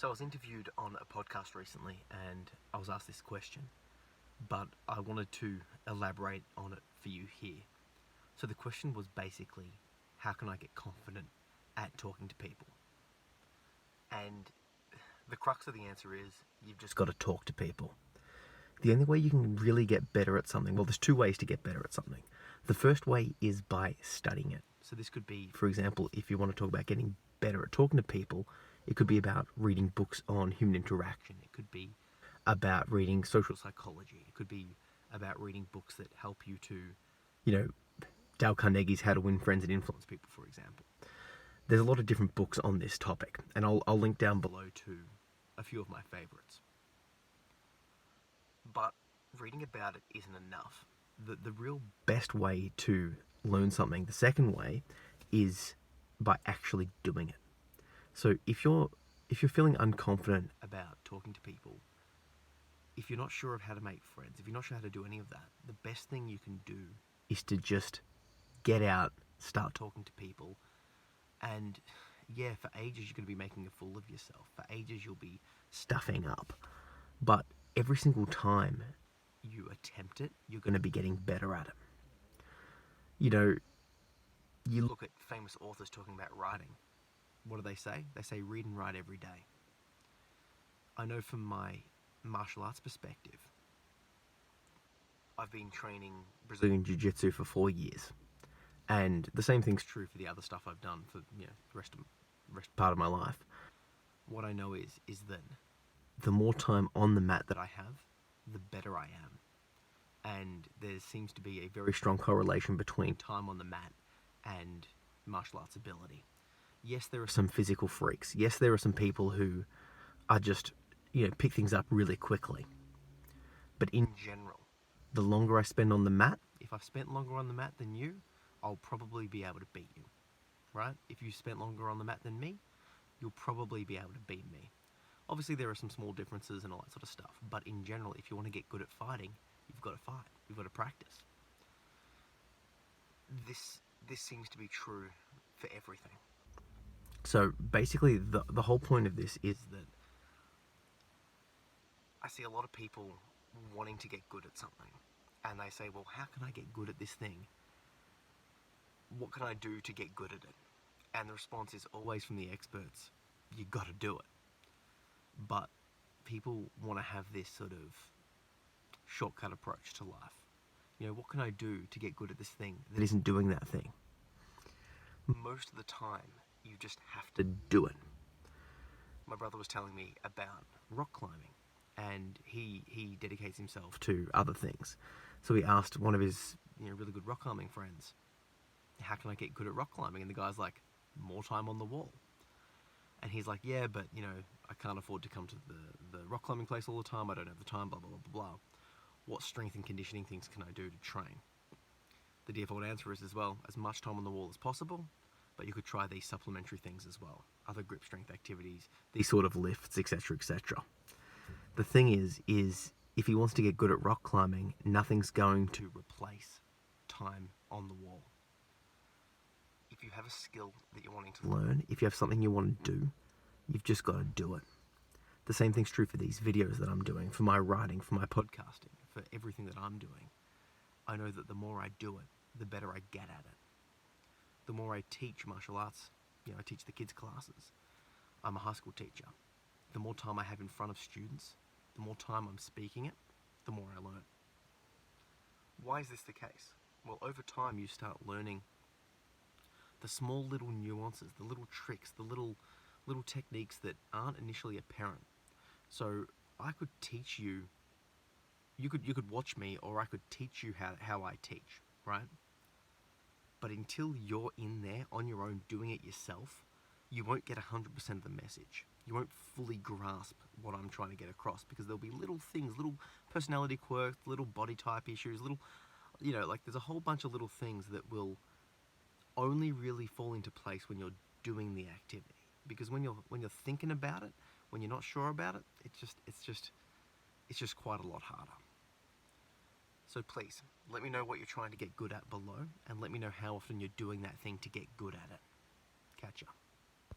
So I was interviewed on a podcast recently and I was asked this question, but I wanted to elaborate on it for you here. So the question was basically, how can I get confident at talking to people? And the crux of the answer is, you've just got to talk to people. The only way you can really get better at something, well, there's two ways to get better at something. The first way is by studying it. So this could be, for example, if you want to talk about getting better at talking to people, it could be about reading books on human interaction. It could be about reading social psychology. It could be about reading books that help you to, Dale Carnegie's How to Win Friends and Influence People, for example. There's a lot of different books on this topic, and I'll link down below to a few of my favorites. But reading about it isn't enough. The real best way to learn something, the second way, is by actually doing it. So if you're feeling unconfident about talking to people, if you're not sure of how to make friends, if you're not sure how to do any of that, the best thing you can do is to just get out, start talking to people, and yeah, for ages you're going to be making a fool of yourself. For ages you'll be stuffing up. But every single time you attempt it, you're going to be getting better at it. You look at famous authors talking about writing. What do they say? They say read and write every day. I know from my martial arts perspective, I've been training Brazilian Jiu-Jitsu for 4 years. And the same thing's true for the other stuff I've done for the rest part of my life. What I know is that the more time on the mat that I have, the better I am. And there seems to be a very strong correlation between time on the mat and martial arts ability. Yes, there are some physical freaks. Yes, there are some people who are just, pick things up really quickly. But in general, the longer I spend on the mat, if I've spent longer on the mat than you, I'll probably be able to beat you, right? If you spent longer on the mat than me, you'll probably be able to beat me. Obviously, there are some small differences and all that sort of stuff, but in general, if you want to get good at fighting, you've got to fight. You've got to practice. This seems to be true for everything. So basically, the whole point of this is that I see a lot of people wanting to get good at something, and they say, well, how can I get good at this thing? What can I do to get good at it? And the response is always from the experts, you got to do it. But people want to have this sort of shortcut approach to life. What can I do to get good at this thing that isn't doing that thing? Most of the time, you just have to do it. My brother was telling me about rock climbing, and he dedicates himself to other things. So he asked one of his really good rock climbing friends, how can I get good at rock climbing? And the guy's like, more time on the wall. And he's like, yeah, but I can't afford to come to the rock climbing place all the time. I don't have the time, blah, blah, blah, blah, blah. What strength and conditioning things can I do to train? The default answer is as well, as much time on the wall as possible, but you could try these supplementary things as well. Other grip strength activities, these sort of lifts, etc., etc. The thing is if he wants to get good at rock climbing, nothing's going to replace time on the wall. If you have a skill that you're wanting to learn, if you have something you want to do, you've just got to do it. The same thing's true for these videos that I'm doing, for my writing, for my podcasting, for everything that I'm doing. I know that the more I do it, the better I get at it. The more I teach martial arts, I teach the kids' classes. I'm a high school teacher. The more time I have in front of students, the more time I'm speaking it, the more I learn. Why is this the case? Well, over time you start learning the small little nuances, the little tricks, the little techniques that aren't initially apparent. So I could teach you, you could watch me, or I could teach you how I teach, right? But until you're in there on your own doing it yourself, you won't get 100% of the message. You won't fully grasp what I'm trying to get across, because there'll be little things, little personality quirks, little body type issues, little, there's a whole bunch of little things that will only really fall into place when you're doing the activity. Because when you're thinking about it, when you're not sure about it, it's just quite a lot harder. So please, let me know what you're trying to get good at below, and let me know how often you're doing that thing to get good at it. Catch ya.